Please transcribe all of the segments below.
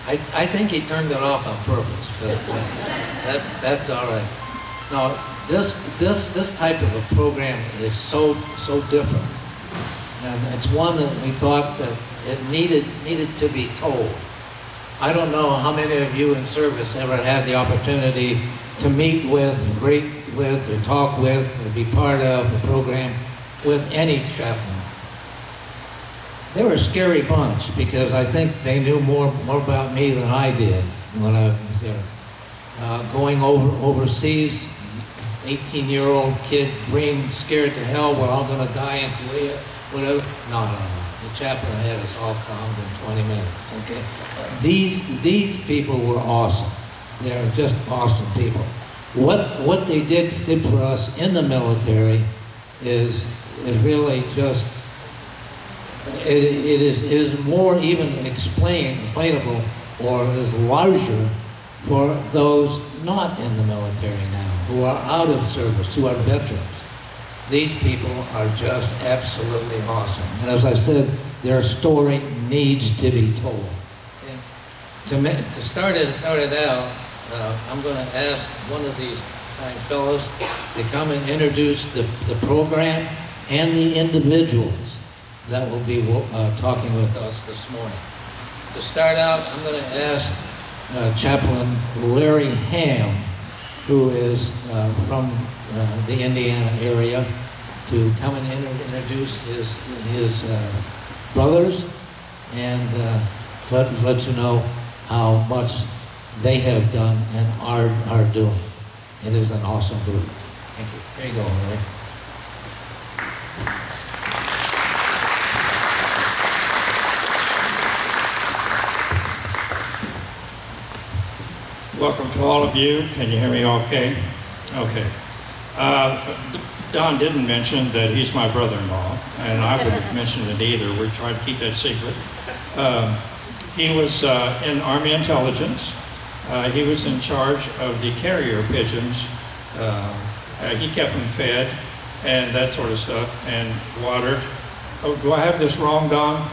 I think he turned it off on purpose, but that's all right. Now, this type of a program is so different, and it's one that we thought that it needed to be told. I don't know how many of you in service ever had the opportunity to meet with, and greet with, or talk with, or be part of the program with any chaplain. They were a scary bunch because I think they knew more about me than I did when I was there. Going overseas, 18-year-old kid, green, scared to hell, we're all going to die in Korea, whatever. No. The chaplain had us all calmed in 20 minutes, okay? These people were awesome. They're just awesome people. What they did for us in the military is really just, it is more even explainable, or is larger for those not in the military now, who are out of service, who are veterans. These people are just absolutely awesome. And as I said, their story needs to be told. Okay? To start it out, I'm going to ask one of these fine fellows to come and introduce the program and the individuals that will be talking with us this morning. To start out, I'm going to ask Chaplain Larry Hamm, who is from the Indiana area, to come and introduce his brothers and let you know how much they have done and are doing. It is an awesome group. Thank you. There you go, Larry. Welcome to all of you. Can you hear me okay? Okay. Don didn't mention that he's my brother-in-law, and I wouldn't have mentioned it either. We're trying to keep that secret. He was in Army Intelligence. He was in charge of the carrier pigeons. He kept them fed and that sort of stuff, and watered. Oh, do I have this wrong, Don?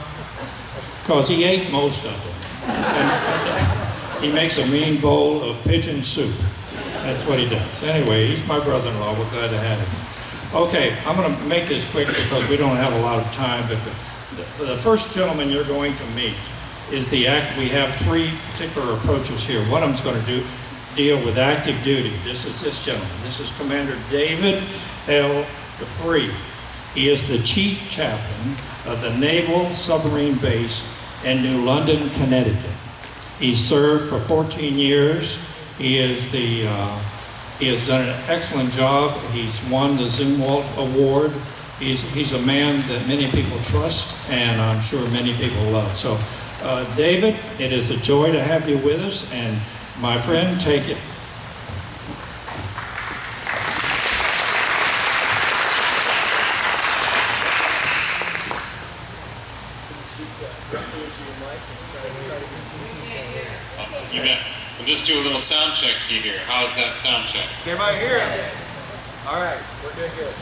Because he ate most of them. And he makes a mean bowl of pigeon soup. That's what he does. Anyway, he's my brother-in-law. We're glad to have him. Okay, I'm going to make this quick because we don't have a lot of time, but the first gentleman you're going to meet is we have three particular approaches here. One of them's going to deal with active duty. This is this gentleman. This is Commander David L. Duprey. He is the Chief Chaplain of the Naval Submarine Base in New London, Connecticut. He served for 14 years. He has done an excellent job. He's won the Zumwalt Award. He's a man that many people trust, and I'm sure many people love. So, David, it is a joy to have you with us, and my friend, take it. You bet. We'll just do a little sound check here. How's that sound check? Everybody hear him? All right, we're doing good.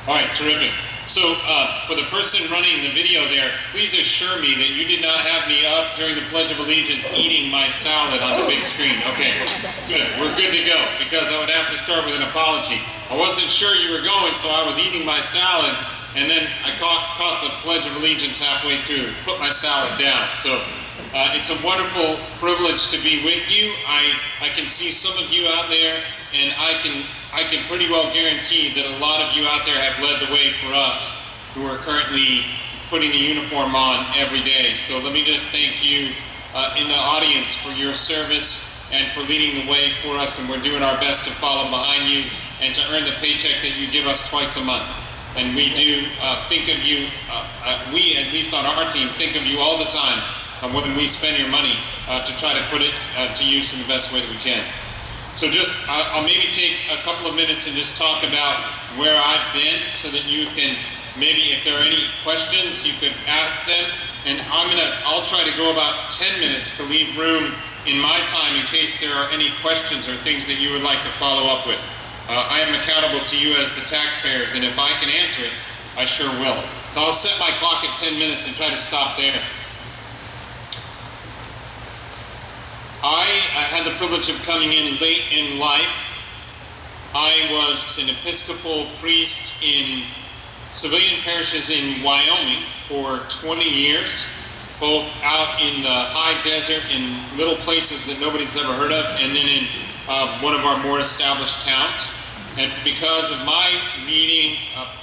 All right, terrific. So for the person running the video there, please assure me that you did not have me up during the Pledge of Allegiance eating my salad on the big screen. Okay, good. We're good to go, because I would have to start with an apology. I wasn't sure you were going, so I was eating my salad, and then I caught the Pledge of Allegiance halfway through, put my salad down. So it's a wonderful privilege to be with you. I can see some of you out there, and I can pretty well guarantee that a lot of you out there have led the way for us who are currently putting the uniform on every day. So let me just thank you in the audience for your service and for leading the way for us, and we're doing our best to follow behind you and to earn the paycheck that you give us twice a month. And we do think of you, we, at least on our team, think of you all the time when we spend your money to try to put it to use in the best way that we can. So I'll maybe take a couple of minutes and just talk about where I've been, so that you can, maybe if there are any questions, you could ask them. And I'll try to go about 10 minutes to leave room in my time in case there are any questions or things that you would like to follow up with. I am accountable to you as the taxpayers, and if I can answer it, I sure will. So I'll set my clock at 10 minutes and try to stop there. had the privilege of coming in late in life. I was an Episcopal priest in civilian parishes in Wyoming for 20 years, both out in the high desert in little places that nobody's ever heard of, and then in one of our more established towns. And because of my reading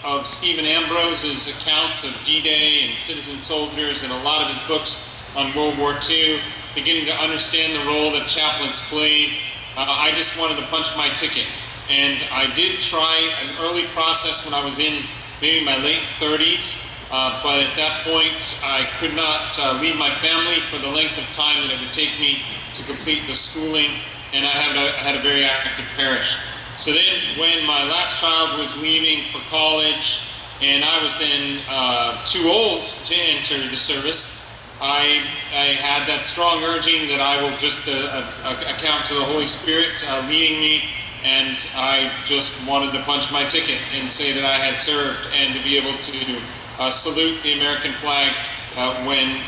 of Stephen Ambrose's accounts of D-Day and citizen soldiers and a lot of his books on World War II, beginning to understand the role that chaplains played, I just wanted to punch my ticket. And I did try an early process when I was in maybe my late 30s, but at that point I could not leave my family for the length of time that it would take me to complete the schooling, and I had a very active parish. So then when my last child was leaving for college and I was then too old to enter the service, I had that strong urging that I will just account to the Holy Spirit leading me, and I just wanted to punch my ticket and say that I had served and to be able to salute the American flag when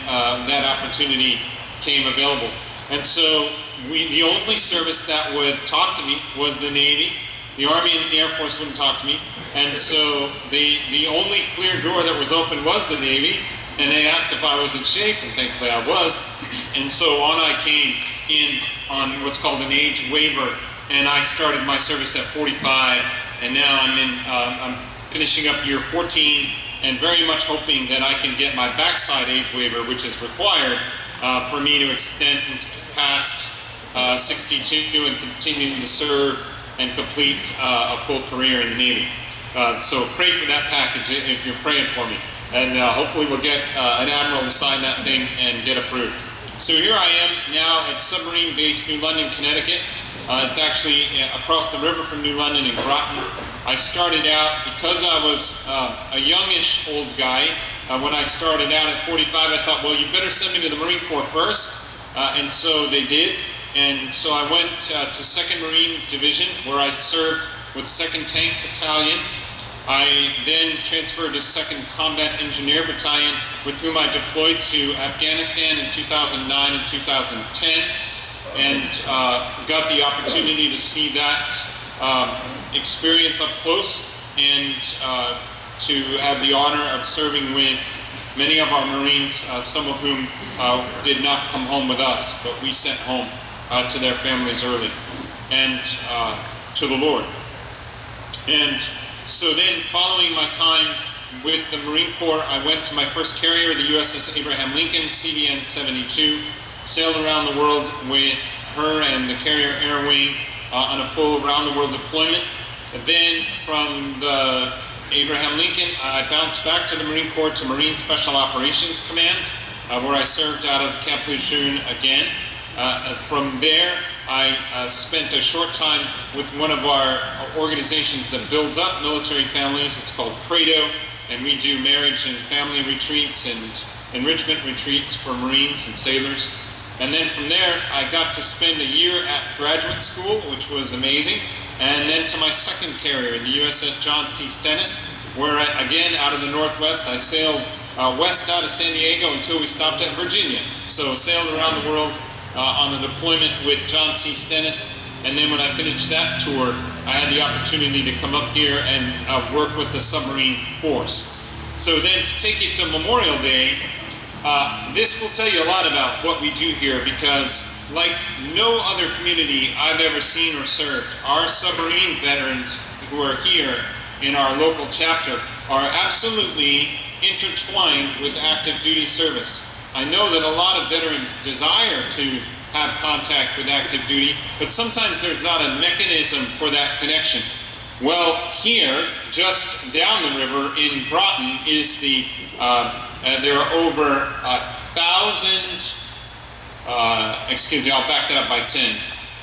that opportunity came available. And so the only service that would talk to me was the Navy. The Army and the Air Force wouldn't talk to me. And so the only clear door that was open was the Navy. And they asked if I was in shape, and thankfully I was. And so on I came in on what's called an age waiver. And I started my service at 45. And now I'm finishing up year 14 and very much hoping that I can get my backside age waiver, which is required for me to extend past 62 and continue to serve and complete a full career in the Navy. So pray for that package if you're praying for me. And hopefully we'll get an admiral to sign that thing and get approved. So here I am now at submarine base New London, Connecticut. It's actually across the river from New London in Groton. I started out, because I was a youngish old guy, when I started out at 45, I thought, well, you better send me to the Marine Corps first. And so they did. And so I went to 2nd Marine Division, where I served with 2nd Tank Battalion. I then transferred to 2nd Combat Engineer Battalion, with whom I deployed to Afghanistan in 2009 and 2010, and got the opportunity to see that experience up close, and to have the honor of serving with many of our Marines, some of whom did not come home with us, but we sent home to their families early, and to the Lord. And so then, following my time with the Marine Corps, I went to my first carrier, the USS Abraham Lincoln, CVN 72, sailed around the world with her and the carrier Air Wing on a full around-the-world deployment. And then from the Abraham Lincoln, I bounced back to the Marine Corps to Marine Special Operations Command, where I served out of Camp Lejeune again. From there, I spent a short time with one of our organizations that builds up military families. It's called Credo, and we do marriage and family retreats and enrichment retreats for Marines and sailors. And then from there, I got to spend a year at graduate school, which was amazing. And then to my second carrier, the USS John C. Stennis, where, again, out of the Northwest, I sailed west out of San Diego until we stopped at Virginia. So sailed around the world on the deployment with John C. Stennis. And then when I finished that tour, I had the opportunity to come up here and work with the submarine force. So then to take you to Memorial Day, this will tell you a lot about what we do here, because like no other community I've ever seen or served, our submarine veterans who are here in our local chapter are absolutely intertwined with active duty service. I know that a lot of veterans desire to have contact with active duty, but sometimes there's not a mechanism for that connection. Well, here, just down the river in Groton, is the there are over 1,000. Excuse me, I'll back that up by 10.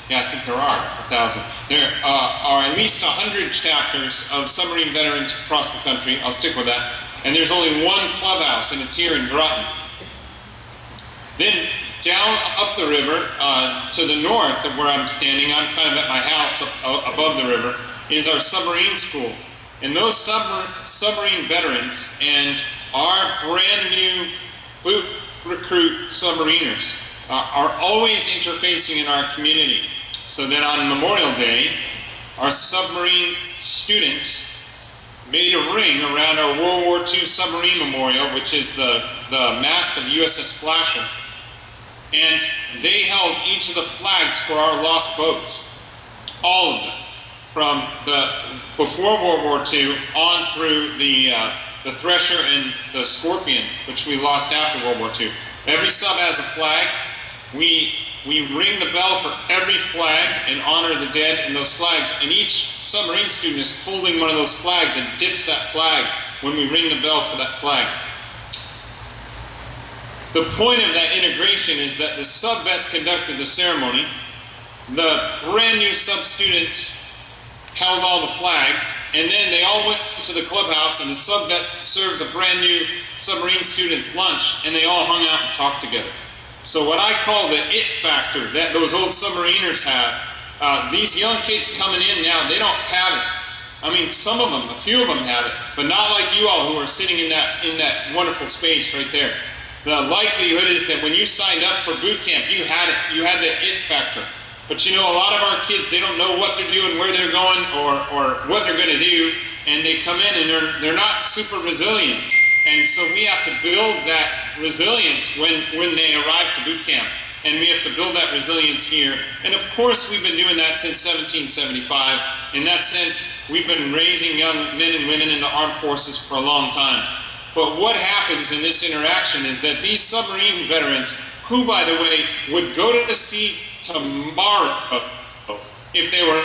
Yeah, I think there are 1,000. There are at least 100 chapters of submarine veterans across the country. I'll stick with that. And there's only one clubhouse, and it's here in Groton. Then down up the river to the north of where I'm standing, I'm kind of at my house above the river, is our submarine school. And those submarine veterans and our brand new boot recruit submariners are always interfacing in our community. So that on Memorial Day, our submarine students made a ring around our World War II submarine memorial, which is the mast of the USS Flasher. And they held each of the flags for our lost boats. All of them. From the before World War II on through the Thresher and the Scorpion, which we lost after World War II. Every sub has a flag. We ring the bell for every flag and honor the dead in those flags. And each submarine student is holding one of those flags and dips that flag when we ring the bell for that flag. The point of that integration is that the sub-vets conducted the ceremony. The brand new sub-students held all the flags, and then they all went to the clubhouse, and the sub-vet served the brand new submarine students lunch, and they all hung out and talked together. So what I call the it factor that those old submariners have, these young kids coming in now, they don't have it. I mean, some of them, a few of them have it, but not like you all who are sitting in that wonderful space right there. The likelihood is that when you signed up for boot camp, you had it. You had that it factor. But you know, a lot of our kids, they don't know what they're doing, where they're going, or what they're going to do, and they come in and they're not super resilient. And so we have to build that resilience when they arrive to boot camp. And we have to build that resilience here. And of course, we've been doing that since 1775. In that sense, we've been raising young men and women in the armed forces for a long time. But what happens in this interaction is that these submarine veterans, who, by the way, would go to sea tomorrow if they were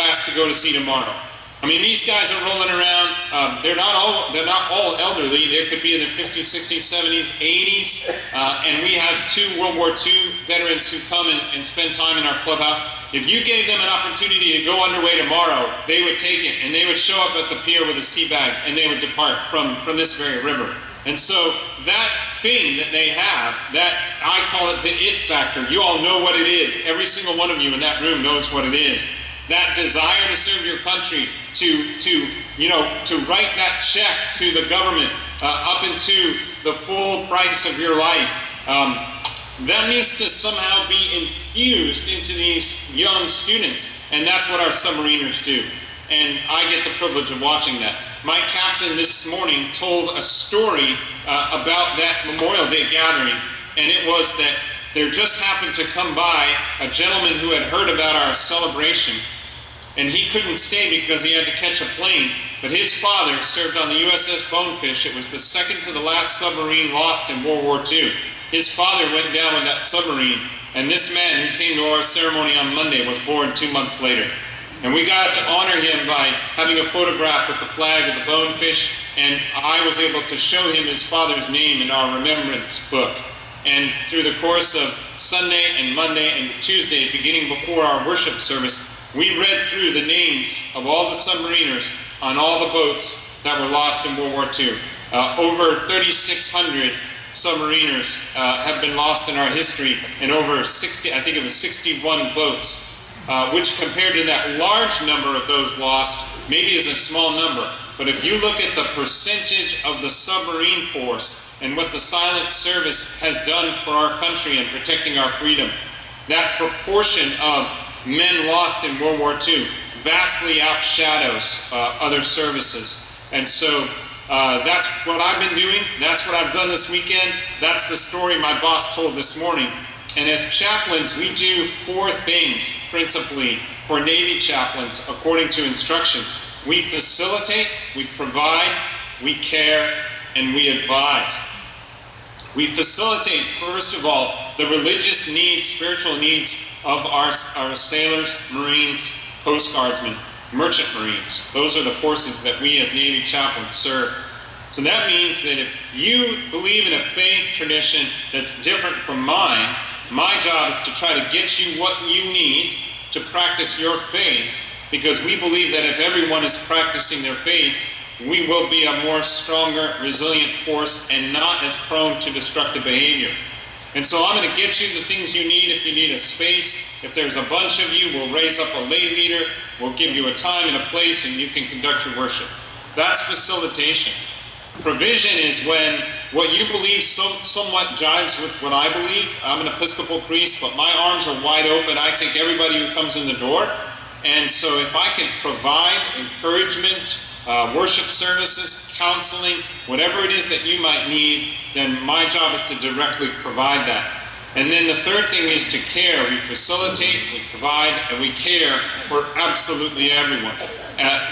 asked to go to sea tomorrow. I mean, these guys are rolling around. They're not all elderly. They could be in their 50s, 60s, 70s, 80s. And we have 2 World War II veterans who come and spend time in our clubhouse. If you gave them an opportunity to go underway tomorrow, they would take it, and they would show up at the pier with a sea bag, and they would depart from this very river. And so that thing that they have, that I call it the it factor. You all know what it is. Every single one of you in that room knows what it is. That desire to serve your country, to write that check to the government up into the full price of your life. That needs to somehow be infused into these young students, and that's what our submariners do. And I get the privilege of watching that. My captain this morning told a story about that Memorial Day gathering, and it was that there just happened to come by a gentleman who had heard about our celebration, and he couldn't stay because he had to catch a plane, but his father served on the USS Bonefish. It was the second to the last submarine lost in World War II. His father went down with that submarine, and this man who came to our ceremony on Monday was born 2 months later. And we got to honor him by having a photograph with the flag of the Bonefish, and I was able to show him his father's name in our remembrance book. And through the course of Sunday and Monday and Tuesday, beginning before our worship service, we read through the names of all the submariners on all the boats that were lost in World War II. Over 3,600 submariners have been lost in our history, and over 60, I think it was 61 boats. Which compared to that large number of those lost, maybe is a small number. But if you look at the percentage of the submarine force and what the silent service has done for our country in protecting our freedom, that proportion of men lost in World War II vastly outshadows other services. And so that's what I've been doing. That's what I've done this weekend. That's the story my boss told this morning. And as chaplains, we do 4 things, principally, for Navy chaplains, according to instruction. We facilitate, we provide, we care, and we advise. We facilitate, first of all, the religious needs, spiritual needs of our sailors, Marines, Coast Guardsmen, Merchant Marines. Those are the forces that we as Navy chaplains serve. So that means that if you believe in a faith tradition that's different from mine, my job is to try to get you what you need to practice your faith, because we believe that if everyone is practicing their faith, we will be a more stronger, resilient force and not as prone to destructive behavior. And so I'm going to get you the things you need. If you need a space, if there's a bunch of you, we'll raise up a lay leader, we'll give you a time and a place, and you can conduct your worship. That's facilitation. Provision is when what you believe somewhat jives with what I believe. I'm an Episcopal priest, but my arms are wide open. I take everybody who comes in the door. And so if I can provide encouragement, worship services, counseling, whatever it is that you might need, then my job is to directly provide that. And then the third thing is to care. We facilitate, we provide, and we care for absolutely everyone.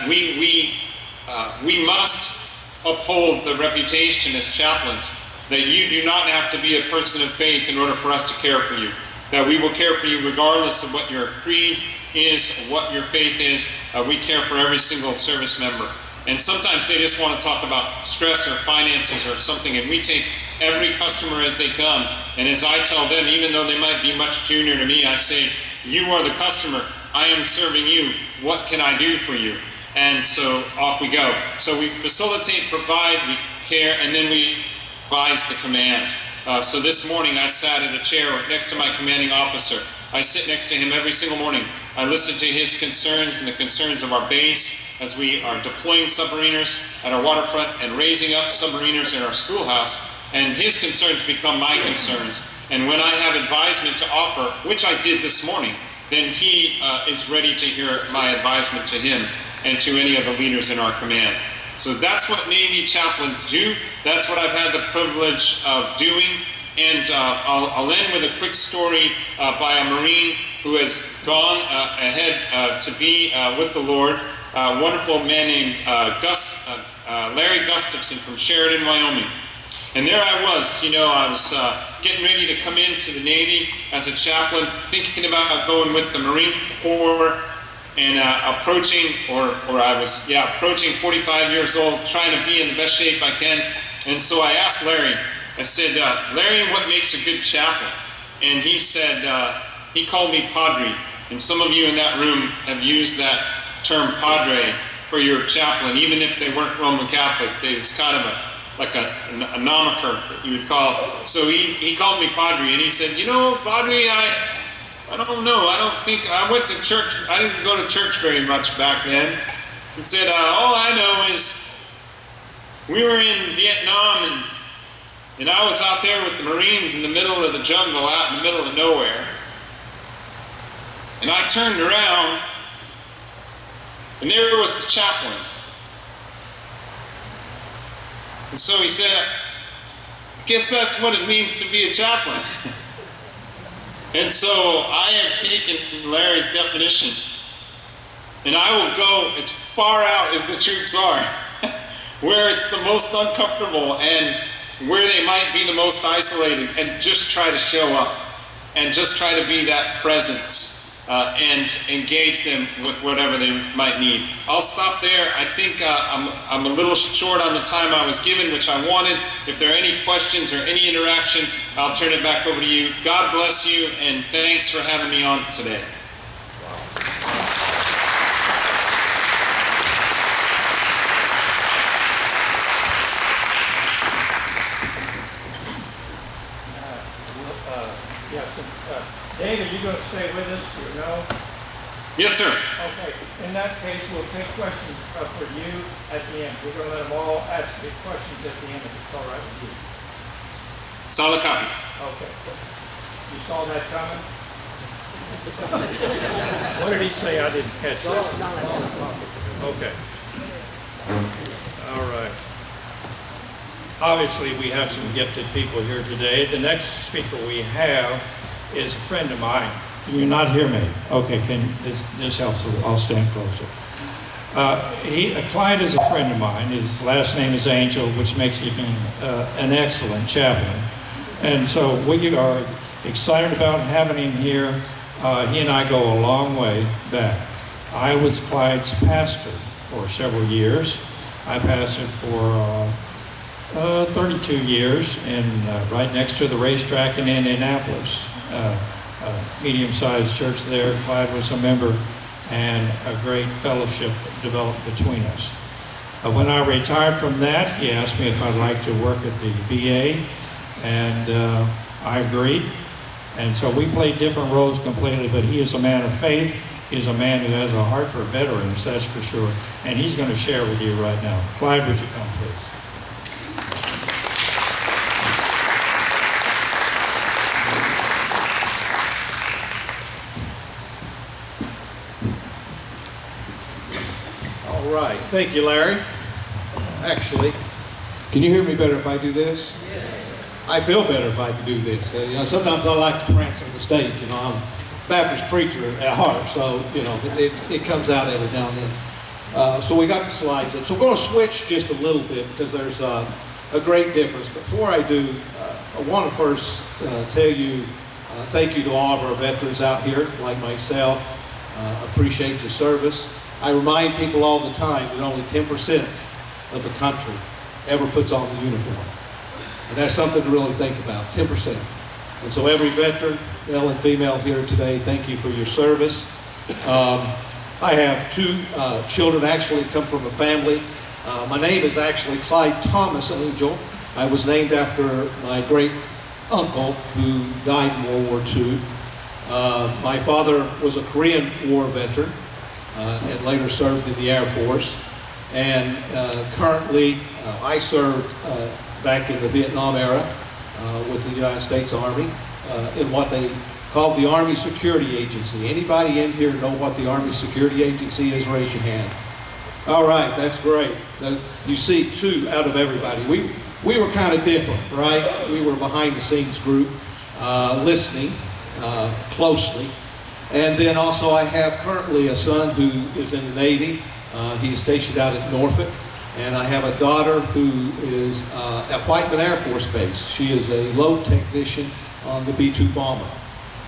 We must uphold the reputation as chaplains that you do not have to be a person of faith in order for us to care for you. That we will care for you regardless of what your creed is, what your faith is. We care for every single service member. And sometimes they just want to talk about stress or finances or something, and we take every customer as they come. And as I tell them, even though they might be much junior to me, I say, you are the customer. I am serving you. What can I do for you? And so off we go. So we facilitate, provide, we care, and then we advise the command. So this morning I sat in a chair next to my commanding officer. I sit next to him every single morning. I listen to his concerns and the concerns of our base as we are deploying submariners at our waterfront and raising up submariners in our schoolhouse. And his concerns become my concerns. And when I have advisement to offer, which I did this morning, then he is ready to hear my advisement to him and to any of the leaders in our command. So that's what Navy chaplains do. That's what I've had the privilege of doing. And I'll end with a quick story by a Marine who has gone ahead to be with the Lord. A wonderful man named Larry Gustafson from Sheridan, Wyoming. And there I was, I was getting ready to come into the Navy as a chaplain, thinking about going with the Marine Corps, and approaching 45 years old, trying to be in the best shape I can. And so I asked Larry, I said, Larry, what makes a good chaplain? And he said, he called me Padre. And some of you in that room have used that term Padre for your chaplain, even if they weren't Roman Catholic. It's kind of a nomiker that you would call. So he called me Padre, and he said, Padre, I don't know. I don't think I went to church. I didn't go to church very much back then. He said, all I know is we were in Vietnam, and I was out there with the Marines in the middle of the jungle, out in the middle of nowhere. And I turned around, and there was the chaplain. And so he said, I guess that's what it means to be a chaplain. And so I have taken Larry's definition, and I will go as far out as the troops are, where it's the most uncomfortable and where they might be the most isolated, and just try to show up and just try to be that presence and engage them with whatever they might need. I'll stop there. I think I'm a little short on the time I was given, which I wanted. If there are any questions or any interaction, I'll turn it back over to you. God bless you, and thanks for having me on today. David, you going to stay with us, Yes, sir. Okay. In that case, we'll take questions for you at the end. We're going to let them all ask the questions at the end if it's all right with you. Solid copy. Okay. You saw that coming? What did he say? I didn't catch that. Okay. All right. Obviously, we have some gifted people here today. The next speaker we have is a friend of mine. Can you not hear me? Okay, this helps. I'll stand closer. Clyde is a friend of mine. His last name is Angel, which makes him an excellent chaplain. And so we are excited about having him here. He and I go a long way back. I was Clyde's pastor for several years. I pastored for 32 years right next to the racetrack in Indianapolis. Medium-sized church there. Clyde was a member, and a great fellowship developed between us. When I retired from that, he asked me if I'd like to work at the VA, and I agreed. And so we played different roles completely, but he is a man of faith. He's a man who has a heart for veterans, that's for sure. And he's going to share with you right now. Clyde, would you come, please? All right. Thank you, Larry. Actually, can you hear me better if I do this? Yes. I feel better if I can do this. Sometimes I like to prance on the stage. I'm a Baptist preacher at heart, so, it comes out every now and then. So we got the slides up. So we're going to switch just a little bit because there's a great difference. Before I do, I want to first tell you thank you to all of our veterans out here, like myself. Appreciate your service. I remind people all the time that only 10% of the country ever puts on the uniform. And that's something to really think about, 10%. And so every veteran, male and female here today, thank you for your service. I have two children actually come from a family. My name is actually Clyde Thomas Angel. I was named after my great uncle who died in World War II. My father was a Korean War veteran and later served in the Air Force. And currently I served back in the Vietnam era with the United States Army in what they called the Army Security Agency. Anybody in here know what the Army Security Agency is? Raise your hand. All right, that's great. You see two out of everybody. We were kind of different, right? We were behind the scenes group, listening closely. And then also I have currently a son who is in the Navy. He's stationed out at Norfolk. And I have a daughter who is at Whiteman Air Force Base. She is a load technician on the B-2 bomber.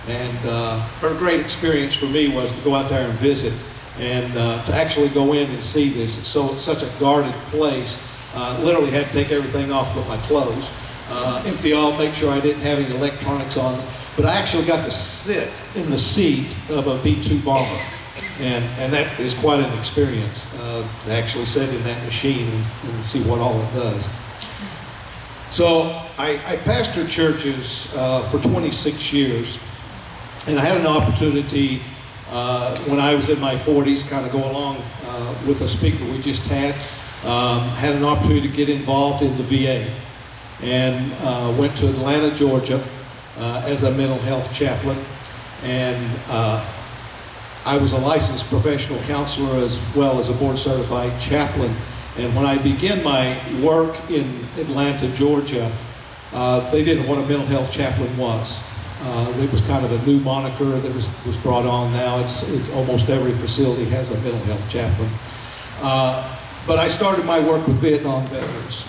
And her great experience for me was to go out there and visit and to actually go in and see this. It's such a guarded place. Literally had to take everything off but my clothes. Empty all, make sure I didn't have any electronics on. But I actually got to sit in the seat of a B-2 bomber. And that is quite an experience to actually sit in that machine and see what all it does. So I pastored churches for 26 years, and I had an opportunity when I was in my 40s, kind of go along with a speaker we just had an opportunity to get involved in the VA, and went to Atlanta, Georgia, as a mental health chaplain, and I was a licensed professional counselor as well as a board-certified chaplain. And when I began my work in Atlanta, Georgia, they didn't know what a mental health chaplain was. It was kind of a new moniker that was brought on now. It's almost every facility has a mental health chaplain. But I started my work with Vietnam veterans.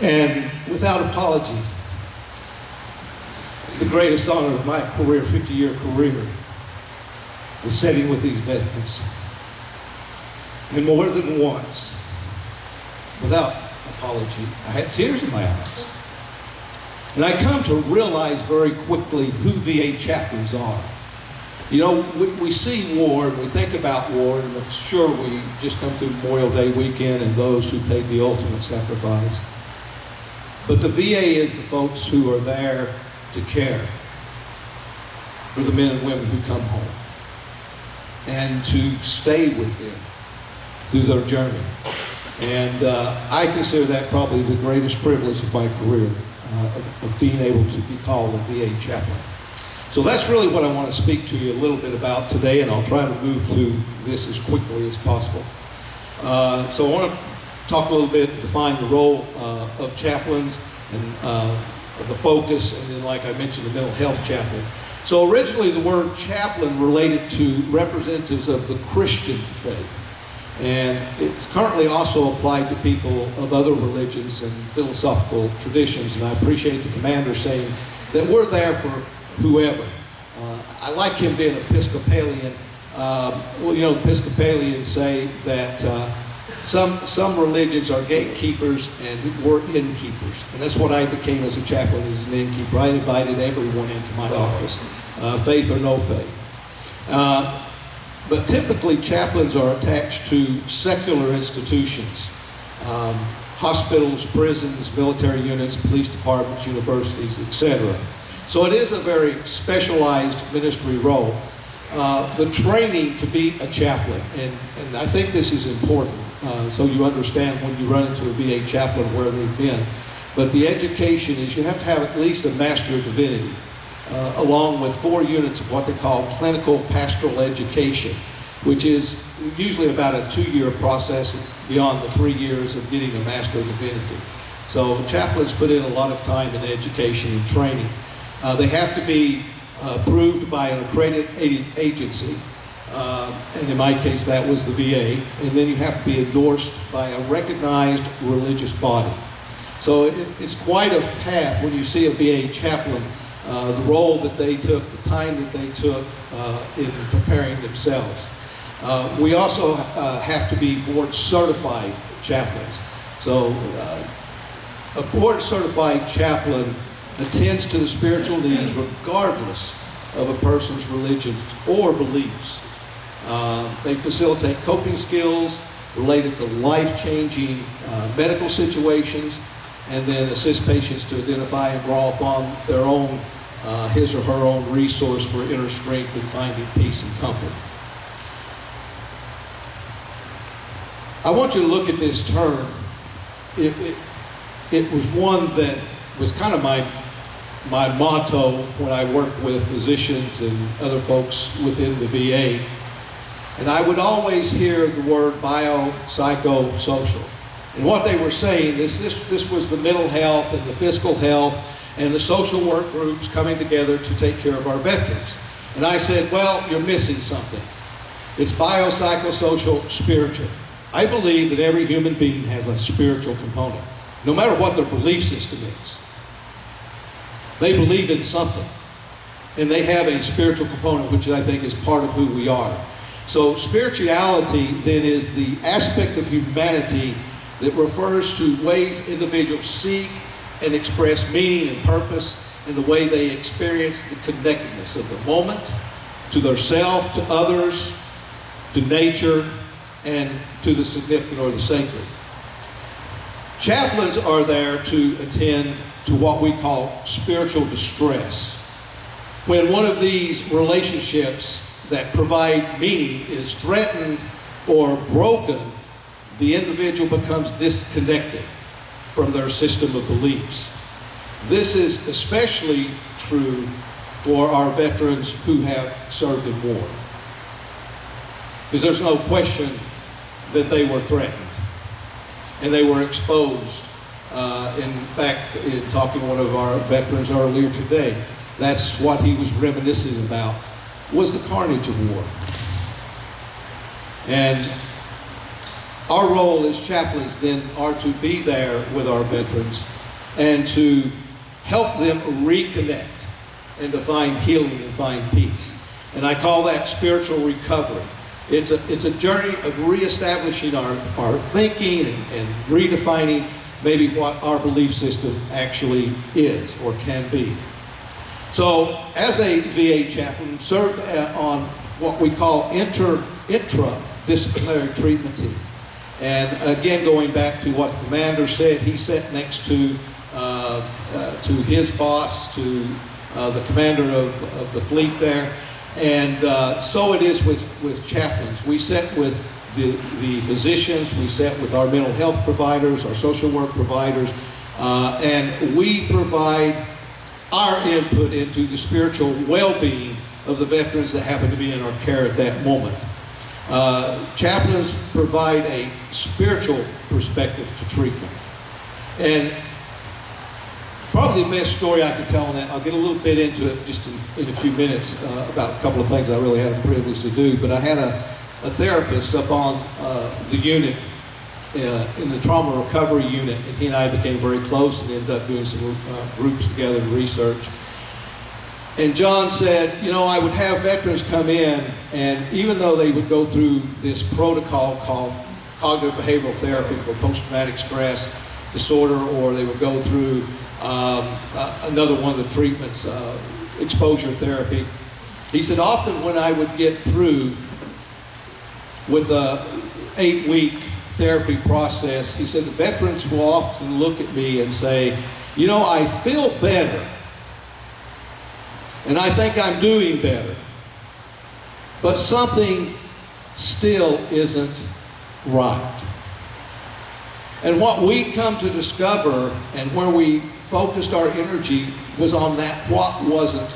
And without apology, the greatest honor of my career, 50-year career, was sitting with these veterans. And more than once, without apology, I had tears in my eyes. And I come to realize very quickly who VA chaplains are. We see war and we think about war, and I'm sure we just come through Memorial Day weekend and those who paid the ultimate sacrifice. But the VA is the folks who are there to care for the men and women who come home, and to stay with them through their journey. And I consider that probably the greatest privilege of my career, of being able to be called a VA chaplain. So that's really what I want to speak to you a little bit about today, and I'll try to move through this as quickly as possible. So I want to talk a little bit, define the role of chaplains, and the focus, and then, like I mentioned, the mental health chaplain. So originally the word chaplain related to representatives of the Christian faith. And it's currently also applied to people of other religions and philosophical traditions. And I appreciate the commander saying that we're there for whoever. I like him being Episcopalian. Episcopalians say that some religions are gatekeepers and we're innkeepers. And that's what I became as a chaplain, as an innkeeper. I invited everyone into my office, faith or no faith. But typically chaplains are attached to secular institutions, hospitals, prisons, military units, police departments, universities, etc. So it is a very specialized ministry role. The training to be a chaplain, and I think this is important, so you understand when you run into a VA chaplain where they've been. But the education is you have to have at least a Master of Divinity, along with 4 units of what they call clinical pastoral education. which is usually about a 2-year process beyond the 3 years of getting a Master of Divinity. So chaplains put in a lot of time in education and training. They have to be approved by an accredited agency, and in my case that was the VA, and then you have to be endorsed by a recognized religious body. So it's quite a path when you see a VA chaplain, the role that they took, the time that they took in preparing themselves. We also have to be board certified chaplains. So a board certified chaplain attends to the spiritual needs regardless of a person's religion or beliefs. They facilitate coping skills related to life-changing medical situations, and then assist patients to identify and draw upon their own, his or her own resource for inner strength and finding peace and comfort. I want you to look at this term. It was one that was kind of my motto when I worked with physicians and other folks within the VA. And I would always hear the word biopsychosocial. And what they were saying is this was the mental health and the physical health and the social work groups coming together to take care of our veterans. And I said, well, you're missing something. It's biopsychosocial spiritual. I believe that every human being has a spiritual component, no matter what their belief system is. They believe in something, and they have a spiritual component, which I think is part of who we are. So spirituality then is the aspect of humanity that refers to ways individuals seek and express meaning and purpose in the way they experience the connectedness of the moment, to their self, to others, to nature, and to the significant or the sacred. Chaplains are there to attend to what we call spiritual distress. When one of these relationships that provide meaning is threatened or broken, the individual becomes disconnected from their system of beliefs. This is especially true for our veterans who have served in war. Because there's no question that they were threatened and they were exposed. In fact, in talking to one of our veterans earlier today, that's what he was reminiscing about, was the carnage of war. And our role as chaplains then are to be there with our veterans and to help them reconnect and to find healing and find peace. And I call that spiritual recovery. It's a journey of reestablishing our thinking and redefining maybe what our belief system actually is or can be. So as a VA chaplain, served on what we call intra-disciplinary treatment team. And again, going back to what the commander said, he sat next to his boss, to the commander of the fleet there. And so it is with chaplains. We sit with the physicians, we sit with our mental health providers, our social work providers, and we provide our input into the spiritual well-being of the veterans that happen to be in our care at that moment. Chaplains provide a spiritual perspective to treatment. And probably the best story I can tell on that, I'll get a little bit into it just in a few minutes about a couple of things I really had the privilege to do, but I had a therapist up on the unit, in the trauma recovery unit, and he and I became very close and ended up doing some groups together and research. And John said, you know, I would have veterans come in, and even though they would go through this protocol called cognitive behavioral therapy for post-traumatic stress disorder, or they would go through another one of the treatments, exposure therapy. He said, often when I would get through with a 8-week therapy process, he said the veterans will often look at me and say, you know, I feel better, and I think I'm doing better, but something still isn't right. And what we come to discover, and where we focused our energy, was on that what wasn't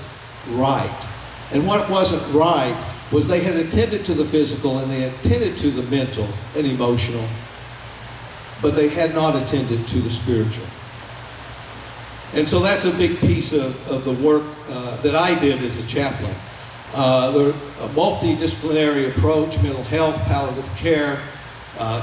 right. And what wasn't right was they had attended to the physical and they attended to the mental and emotional, but they had not attended to the spiritual. And so that's a big piece of the work that I did as a chaplain. A multidisciplinary approach, mental health, palliative care,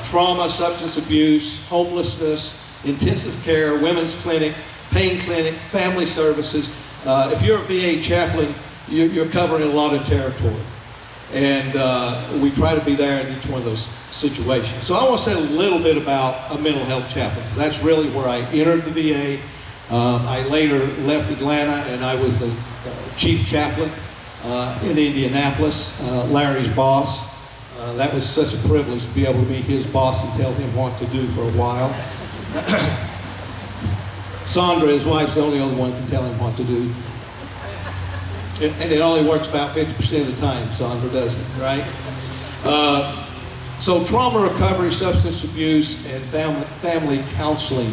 trauma, substance abuse, homelessness, intensive care, women's clinic, pain clinic, family services. If you're a VA chaplain, you're covering a lot of territory. And we try to be there in each one of those situations. So I want to say a little bit about a mental health chaplain. That's really where I entered the VA. I later left Atlanta and I was the chief chaplain in Indianapolis, Larry's boss. That was such a privilege to be able to be his boss and tell him what to do for a while. Sandra, his wife's the only other one who can tell him what to do. And it only works about 50% of the time, Sandra doesn't, right? So trauma recovery, substance abuse, and family counseling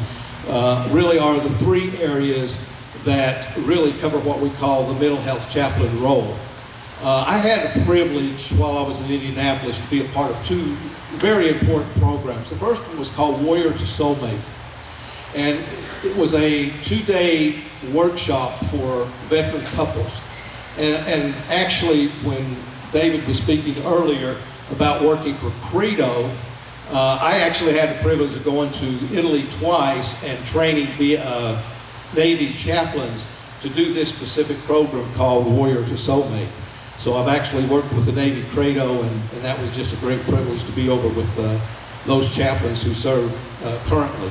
really are the three areas that really cover what we call the mental health chaplain role. I had a privilege while I was in Indianapolis to be a part of two very important programs. The first one was called Warrior to Soulmate. And it was a 2-day workshop for veteran couples. And actually, when David was speaking earlier about working for Credo, I actually had the privilege of going to Italy twice and training Navy chaplains to do this specific program called Warrior to Soulmate. So I've actually worked with the Navy Credo, and that was just a great privilege to be over with those chaplains who serve currently.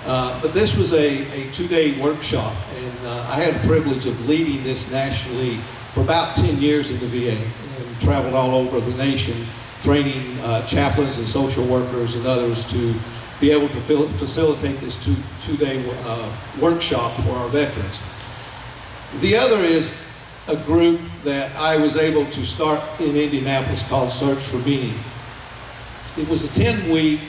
But this was a 2-day workshop, and I had the privilege of leading this nationally for about 10 years in the VA, and traveled all over the nation, training chaplains and social workers and others to be able to facilitate this two-day workshop for our veterans. The other is a group that I was able to start in Indianapolis called Search for Meaning. It was a 10-week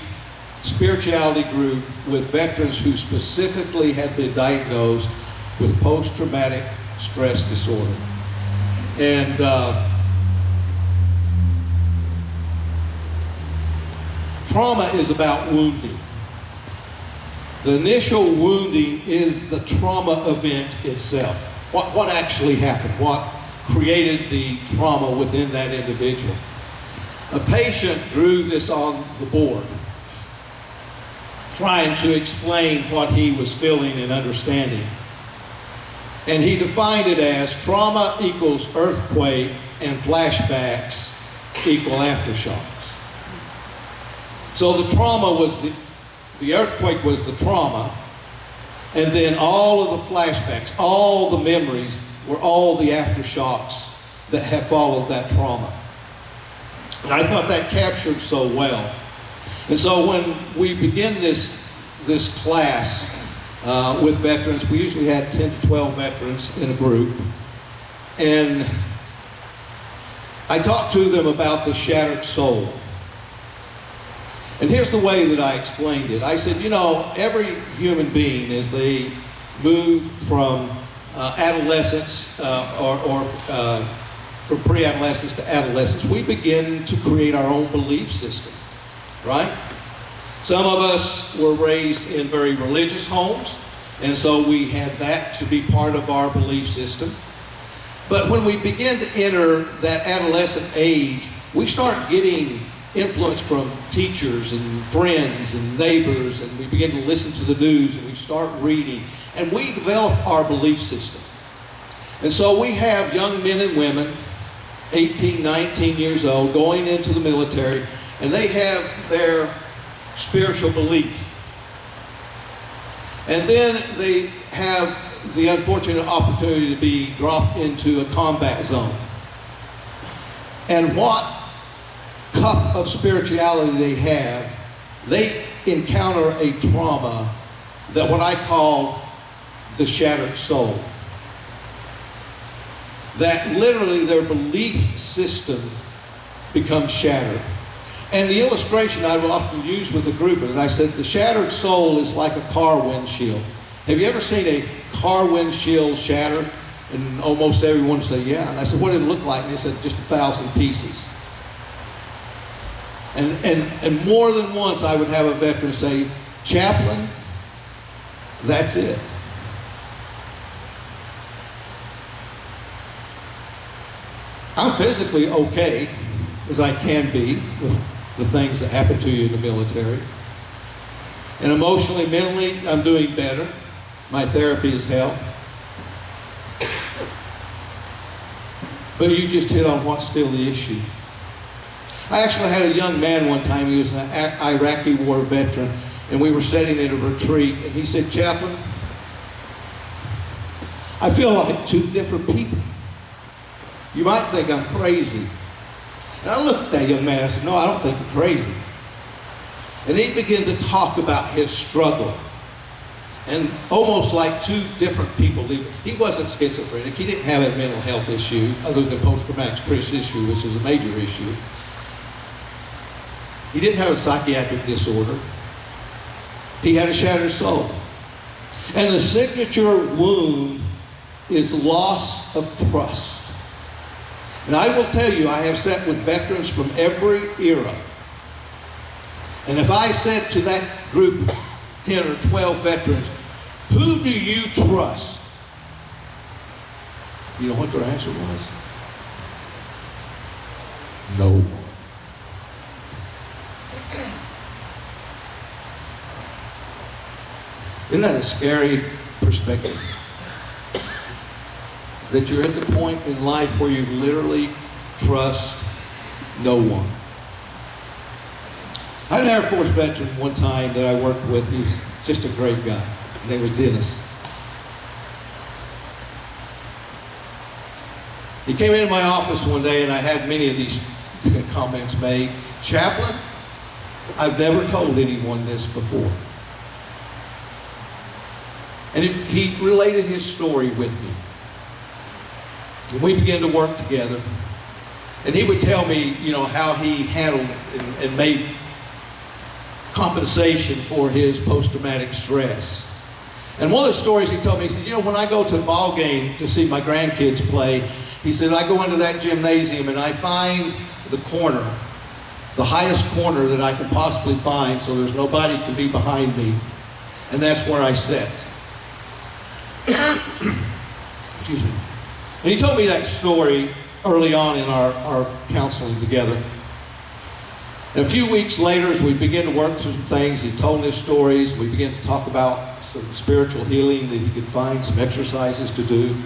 spirituality group with veterans who specifically had been diagnosed with post-traumatic stress disorder. And trauma is about wounding. The initial wounding is the trauma event itself. What actually happened? What created the trauma within that individual? A patient drew this on the board, trying to explain what he was feeling and understanding. And he defined it as trauma equals earthquake and flashbacks equal aftershocks. So the trauma was the earthquake was the trauma, and then all of the flashbacks, all the memories were all the aftershocks that have followed that trauma. And I thought that captured so well. And so when we begin this class with veterans, we usually had 10 to 12 veterans in a group. And I talked to them about the shattered soul. And here's the way that I explained it. I said, you know, every human being, as they move from adolescence or from pre-adolescence to adolescence, we begin to create our own belief system, right? Some of us were raised in very religious homes, and so we had that to be part of our belief system. But when we begin to enter that adolescent age, we start getting influence from teachers and friends and neighbors, and we begin to listen to the news, and we start reading, and we develop our belief system. And so we have young men and women, 18, 19 years old, going into the military, and they have their spiritual belief. And then they have the unfortunate opportunity to be dropped into a combat zone. And what cup of spirituality they have, they encounter a trauma that what I call the shattered soul. That literally their belief system becomes shattered. And the illustration I will often use with the group is, I said, the shattered soul is like a car windshield. Have you ever seen a car windshield shatter? And almost everyone would say, yeah. And I said, what did it look like? And they said, just 1,000 pieces. And more than once I would have a veteran say, Chaplain, that's it. I'm physically okay, as I can be, with the things that happen to you in the military. And emotionally, mentally, I'm doing better. My therapy has helped. But you just hit on what's still the issue. I actually had a young man one time, he was an Iraqi war veteran, and we were sitting in a retreat, and he said, Chaplain, I feel like two different people. You might think I'm crazy. And I looked at that young man, I said, no, I don't think you're crazy. And he began to talk about his struggle. And almost like two different people. He wasn't schizophrenic. He didn't have a mental health issue other than post-traumatic stress issue, which is a major issue. He didn't have a psychiatric disorder. He had a shattered soul. And the signature wound is loss of trust. And I will tell you, I have sat with veterans from every era. And if I said to that group, 10 or 12 veterans, who do you trust? You know what their answer was? No one. Isn't that a scary perspective? That you're at the point in life where you literally trust no one. I had an Air Force veteran one time that I worked with. He was just a great guy. His name was Dennis. He came into my office one day, and I had many of these comments made. Chaplain, I've never told anyone this before. And he related his story with me. And we began to work together. And he would tell me, you know, how he handled and made compensation for his post-traumatic stress. And one of the stories he told me, he said, you know, when I go to a ball game to see my grandkids play, he said, I go into that gymnasium and I find the corner, the highest corner that I can possibly find, so there's nobody can be behind me. And that's where I sit. Excuse me. And he told me that story early on in our counseling together. And a few weeks later, as we began to work through some things, he told his stories. We began to talk about some spiritual healing that he could find, some exercises to do.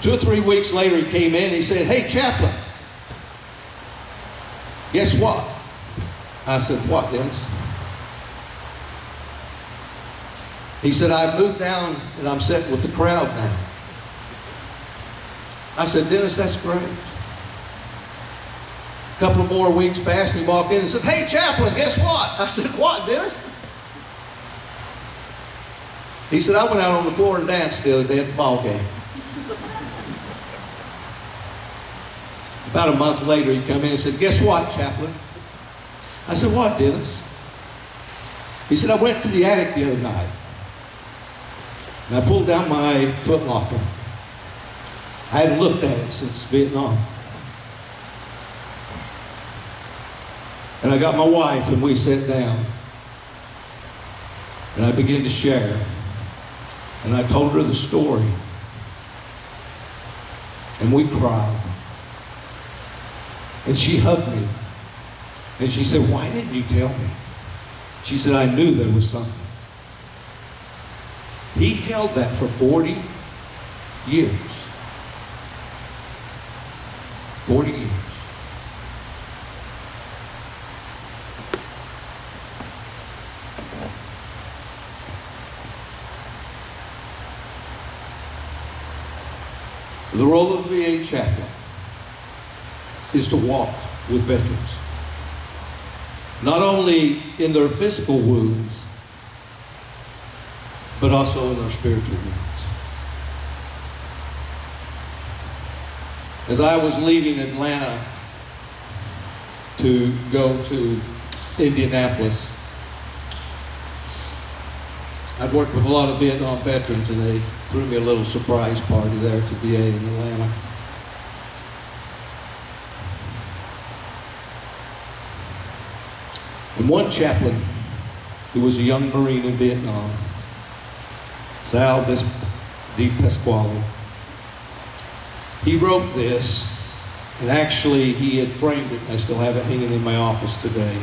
2 or 3 weeks later, he came in and he said, hey, Chaplain, guess what? I said, what, Dennis? He said, I moved down and I'm sitting with the crowd now. I said, Dennis, that's great. A couple of more weeks passed, and he walked in and said, hey, Chaplain, guess what? I said, what, Dennis? He said, I went out on the floor and danced the other day at the ball game. About a month later, he come in and said, guess what, Chaplain? I said, what, Dennis? He said, I went to the attic the other night, and I pulled down my foot locker. I hadn't looked at it since Vietnam. And I got my wife and we sat down. And I began to share. And I told her the story. And we cried. And she hugged me. And she said, why didn't you tell me? She said, I knew there was something. He held that for 40 years. 40 years. The role of the VA chaplain is to walk with veterans, not only in their physical wounds, but also in their spiritual wounds. As I was leaving Atlanta to go to Indianapolis, I'd worked with a lot of Vietnam veterans, and they threw me a little surprise party there at the VA in Atlanta. And one chaplain who was a young Marine in Vietnam, Sal Di Pasquale, he wrote this, and actually he had framed it. I still have it hanging in my office today.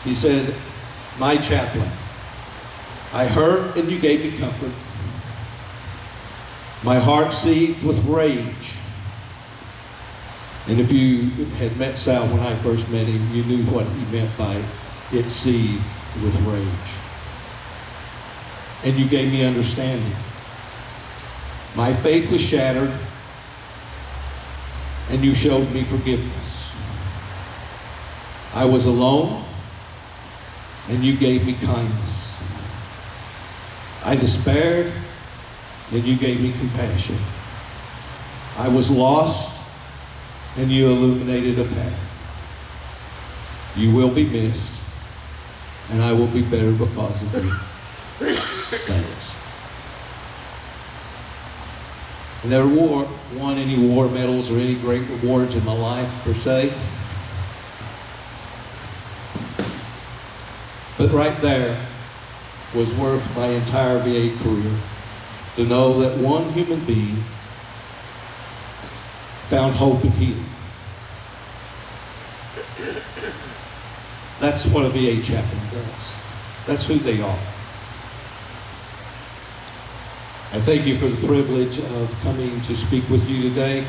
He said, "My chaplain, I heard and you gave me comfort. My heart seethed with rage." And if you had met Sal when I first met him, you knew what he meant by it seethed with rage. "And you gave me understanding. My faith was shattered, and you showed me forgiveness. I was alone, and you gave me kindness. I despaired, and you gave me compassion. I was lost, and you illuminated a path. You will be missed, and I will be better because of you. Thanks." I never won any war medals or any great rewards in my life, per se. But right there was worth my entire VA career, to know that one human being found hope and healing. That's what a VA chaplain does. That's who they are. I thank you for the privilege of coming to speak with you today.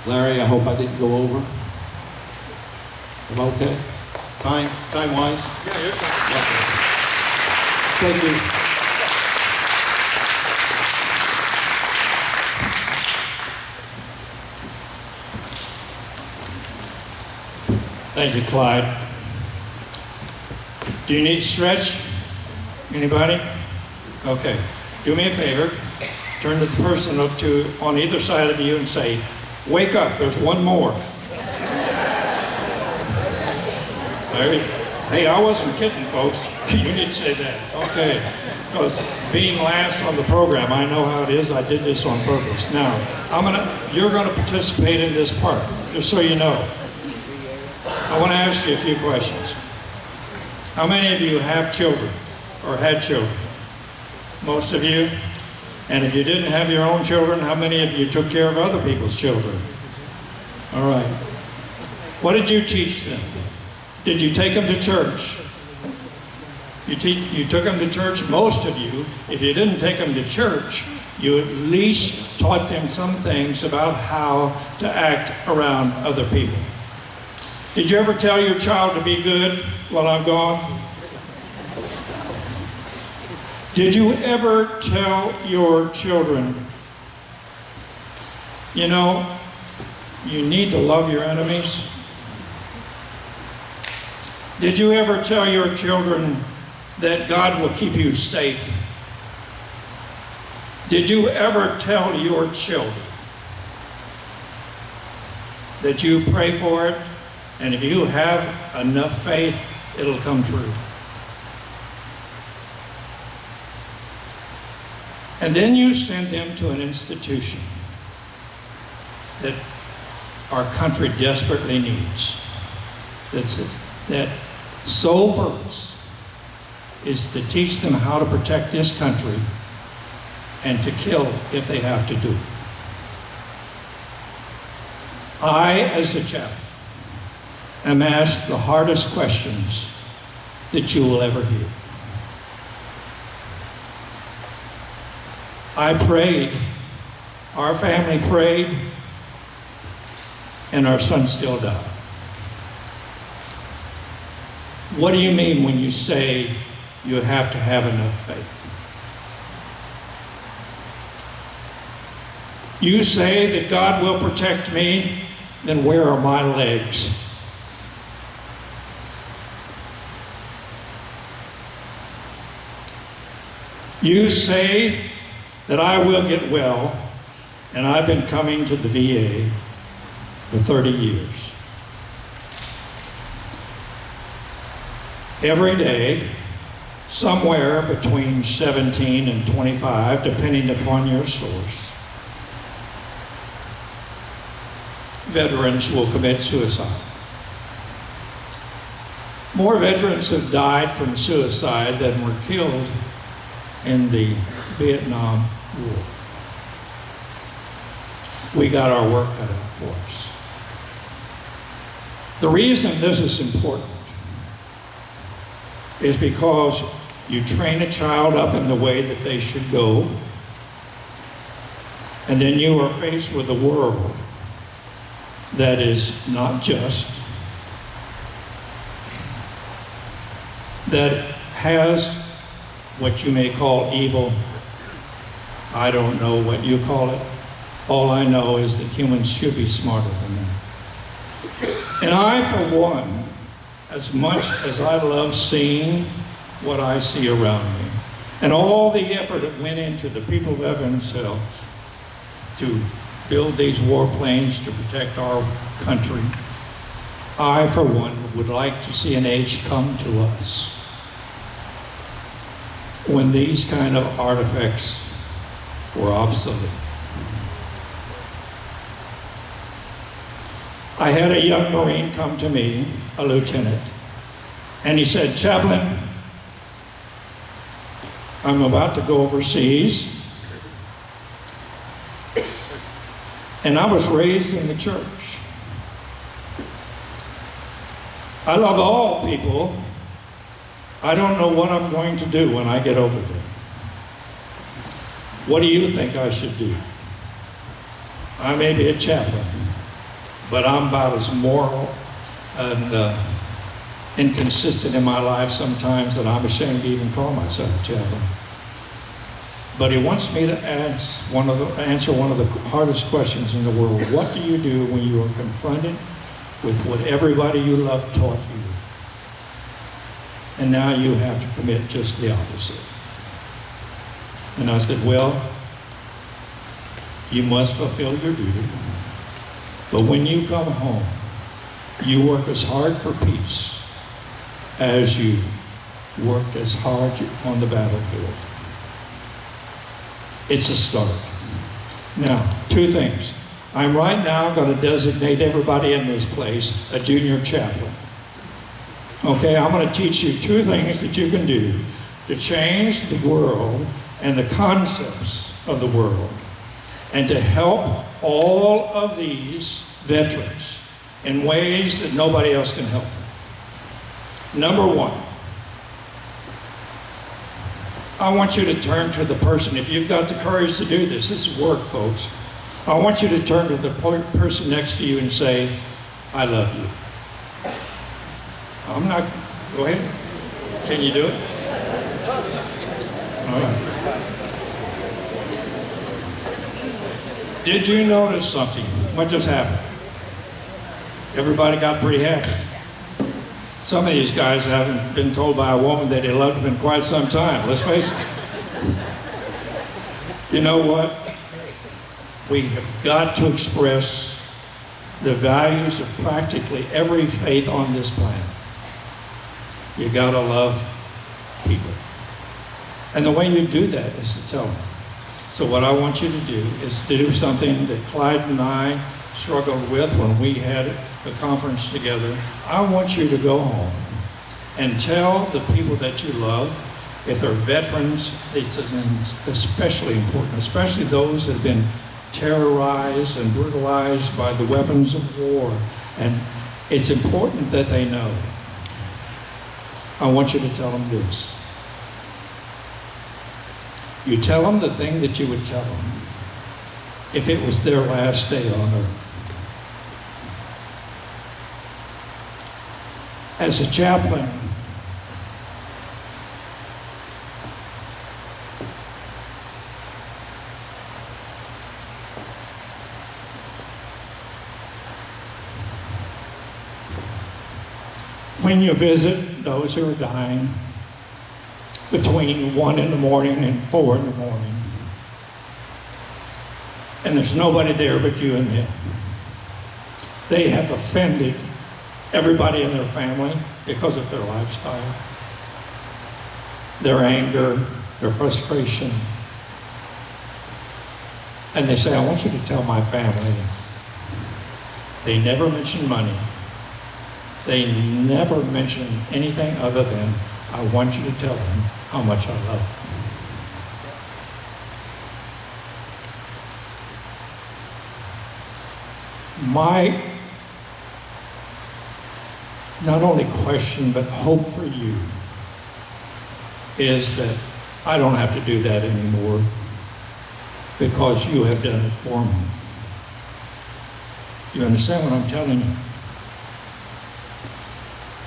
Larry, I hope I didn't go over. Am I okay? Time-wise? Yeah, you're fine. Okay. Thank you. Thank you, Clyde. Do you need stretch? Anybody? Okay. Do me a favor. Turn to the person up to on either side of you and say, "Wake up, there's one more." Hey, I wasn't kidding, folks. You need to say that. Okay. Because being last on the program, I know how it is. I did this on purpose. Now, you're gonna participate in this part, just so you know. I want to ask you a few questions. How many of you have children or had children? Most of you. And if you didn't have your own children, how many of you took care of other people's children? All right. What did you teach them? Did you take them to church? You took them to church, most of you. If you didn't take them to church, you at least taught them some things about how to act around other people. Did you ever tell your child to be good while I'm gone? Did you ever tell your children, you know, you need to love your enemies? Did you ever tell your children that God will keep you safe? Did you ever tell your children that you pray for it, and if you have enough faith, it'll come true? And then you sent them to an institution that our country desperately needs. That sole purpose is to teach them how to protect this country and to kill if they have to do it. I, as a chaplain, am asked the hardest questions that you will ever hear. I prayed, our family prayed, and our son still died. What do you mean when you say you have to have enough faith? You say that God will protect me, then where are my legs? You say that I will get well, and I've been coming to the VA for 30 years. every day, somewhere between 17 and 25, depending upon your source, veterans will commit suicide. More veterans have died from suicide than were killed in the Vietnam War. We got our work cut out for us. The reason this is important is because you train a child up in the way that they should go, and then you are faced with a world that is not just, that has what you may call evil. I don't know what you call it. All I know is that humans should be smarter than that. And I, for one, as much as I love seeing what I see around me, and all the effort that went into the people of Evansville to build these warplanes to protect our country, I, for one, would like to see an age come to us when these kind of artifacts were obsolete. I had a young Marine come to me, a lieutenant, and he said, "Chaplain, I'm about to go overseas, and I was raised in the church. I love all people. I don't know what I'm going to do when I get over there. What do you think I should do? I may be a chaplain, but I'm about as moral and inconsistent in my life sometimes that I'm ashamed to even call myself a chaplain. But he wants me to answer one of the hardest questions in the world. What do you do when you are confronted with what everybody you love taught you? And now you have to commit just the opposite." And I said, "Well, you must fulfill your duty. But when you come home, you work as hard for peace as you worked as hard on the battlefield." It's a start. Now, two things. I'm right now going to designate everybody in this place a junior chaplain. Okay, I'm going to teach you two things that you can do to change the world and the concepts of the world, and to help all of these veterans in ways that nobody else can help them. Number one, I want you to turn to the person, if you've got the courage to do this is work, folks. I want you to turn to the person next to you and say, "I love you." I'm not, go ahead. Can you do it? All right. Did you notice something? What just happened? Everybody got pretty happy. Some of these guys haven't been told by a woman that they loved them in quite some time, let's face it. You know what? We have got to express the values of practically every faith on this planet. You gotta love people. And the way you do that is to tell them. So what I want you to do is to do something that Clyde and I struggled with when we had a conference together. I want you to go home and tell the people that you love, if they're veterans, it's especially important, especially those that have been terrorized and brutalized by the weapons of war. And it's important that they know. I want you to tell them this. You tell them the thing that you would tell them if it was their last day on earth. As a chaplain, when you visit those who are dying between 1 in the morning and 4 in the morning, and there's nobody there but you and them, they have offended everybody in their family, because of their lifestyle, their anger, their frustration. And they say, I want you to tell my family. They never mention money. They never mention anything other than, I want you to tell them how much I love them. My not only question but hope for you is that I don't have to do that anymore because you have done it for me. You understand what I'm telling you?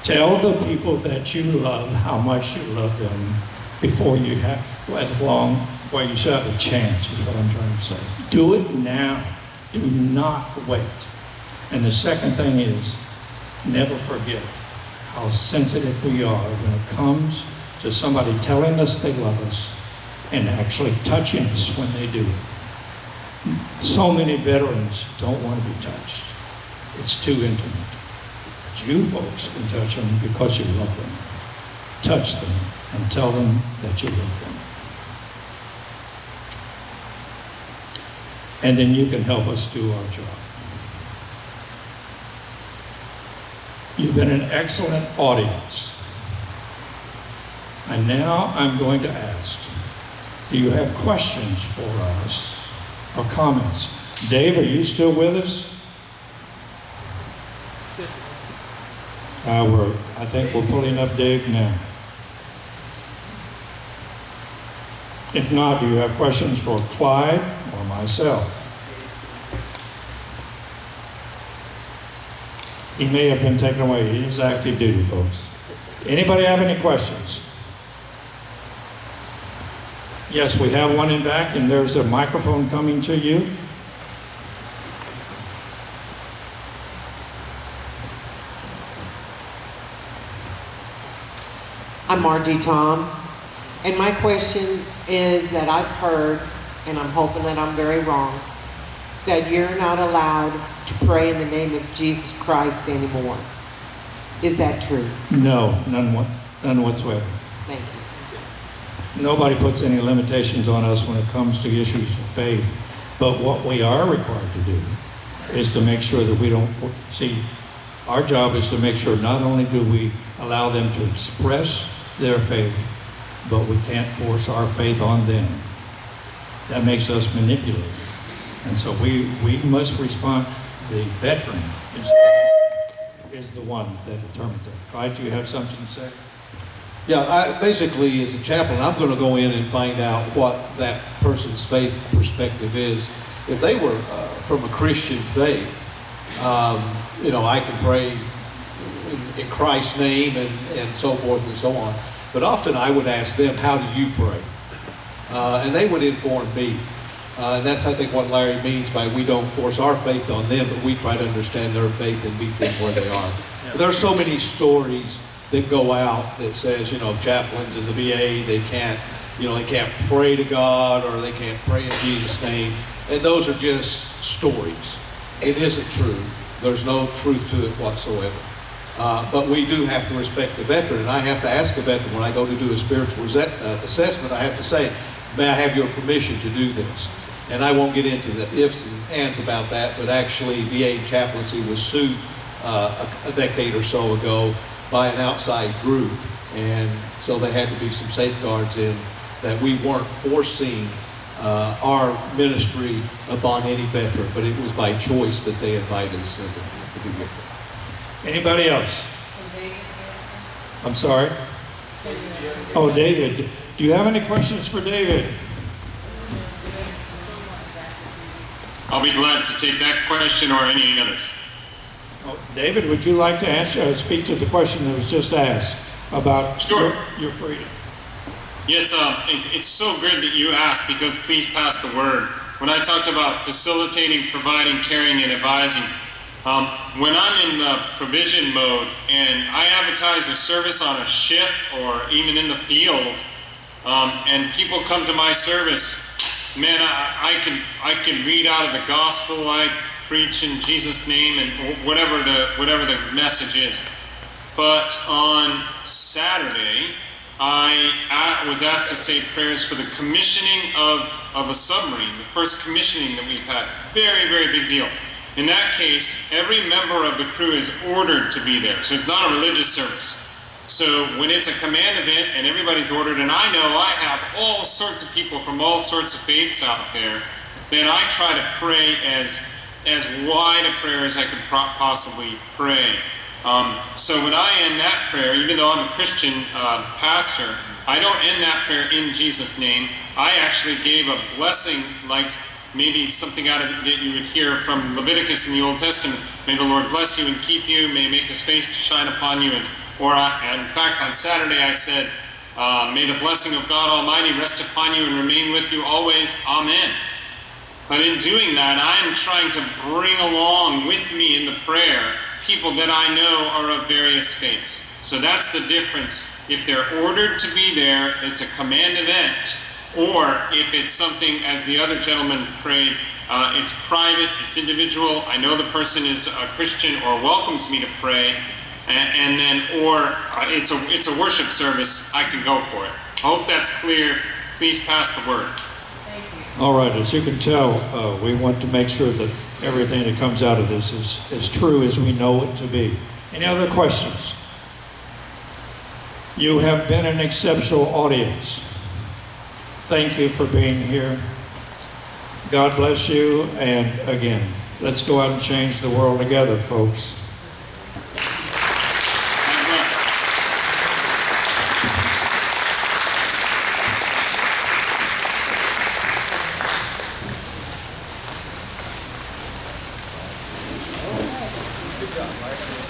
Tell the people that you love how much you love them before you have, while you still have a chance, is what I'm trying to say. Do it now. Do not wait. And the second thing is, never forget how sensitive we are when it comes to somebody telling us they love us and actually touching us when they do it. So many veterans don't want to be touched. It's too intimate. But you folks can touch them because you love them. Touch them and tell them that you love them. And then you can help us do our job. You've been an excellent audience. And now I'm going to ask, do you have questions for us or comments? Dave, are you still with us? I think we're pulling up Dave now. If not, do you have questions for Clyde or myself? He may have been taken away. He is active duty, folks. Anybody have any questions? Yes, we have one in back, and there's a microphone coming to you. I'm Margie Toms, and my question is that I've heard, and I'm hoping that I'm very wrong, that you're not allowed to pray in the name of Jesus Christ anymore. Is that true? No, none whatsoever. Thank you. Nobody puts any limitations on us when it comes to issues of faith. But what we are required to do is to make sure that we don't see. Our job is to make sure not only do we allow them to express their faith, but we can't force our faith on them. That makes us manipulative. And so we must respond. The veteran is the one that determines that. Clyde, do you have something to say? Yeah, basically, as a chaplain, I'm going to go in and find out what that person's faith perspective is. If they were from a Christian faith, I can pray in Christ's name and so forth and so on. But often I would ask them, how do you pray? And they would inform me. And that's, I think, what Larry means by we don't force our faith on them, but we try to understand their faith and meet them where they are. Yeah. There are so many stories that go out that says, chaplains in the VA, they can't pray to God or they can't pray in Jesus' name. And those are just stories. It isn't true. There's no truth to it whatsoever. But we do have to respect the veteran. And I have to ask a veteran when I go to do a spiritual assessment, I have to say, may I have your permission to do this? And I won't get into the ifs and ands about that, but actually VA chaplaincy was sued a decade or so ago by an outside group. And so there had to be some safeguards in that we weren't forcing our ministry upon any veteran, but it was by choice that they invited us to be with them. Anybody else? I'm sorry? Oh, David. Do you have any questions for David? I'll be glad to take that question or any others. Oh, David, would you like to speak to the question that was just asked about your freedom? Yes, it's so good that you asked, because please pass the word. When I talked about facilitating, providing, caring, and advising, when I'm in the provision mode and I advertise a service on a ship or even in the field, and people come to my service, man, I can read out of the gospel, I preach in Jesus' name, and whatever the message is. but on Saturday, I was asked to say prayers for the commissioning of a submarine, the first commissioning that we've had. Very, very big deal. In that case, every member of the crew is ordered to be there, so it's not a religious service. So when it's a command event and everybody's ordered, and I know I have all sorts of people from all sorts of faiths out there, then I try to pray as wide a prayer as I could possibly pray. So when I end that prayer, even though I'm a Christian pastor, I don't end that prayer in Jesus' name. I actually gave a blessing, like maybe something out of it that you would hear from Leviticus in the Old Testament. May the Lord bless you and keep you. May he make his face to shine upon you. And in fact, on Saturday I said, may the blessing of God Almighty rest upon you and remain with you always. Amen. But in doing that, I'm trying to bring along with me in the prayer people that I know are of various faiths. So that's the difference. If they're ordered to be there, it's a command event. Or if it's something, as the other gentleman prayed, it's private, it's individual, I know the person is a Christian or welcomes me to pray, or it's a worship service, I can go for it. I hope that's clear. Please pass the word. Thank you. All right, as you can tell, we want to make sure that everything that comes out of this is as true as we know it to be. Any other questions? You have been an exceptional audience. Thank you for being here. God bless you, and again, let's go out and change the world together, folks. God bless. Good job, Mike.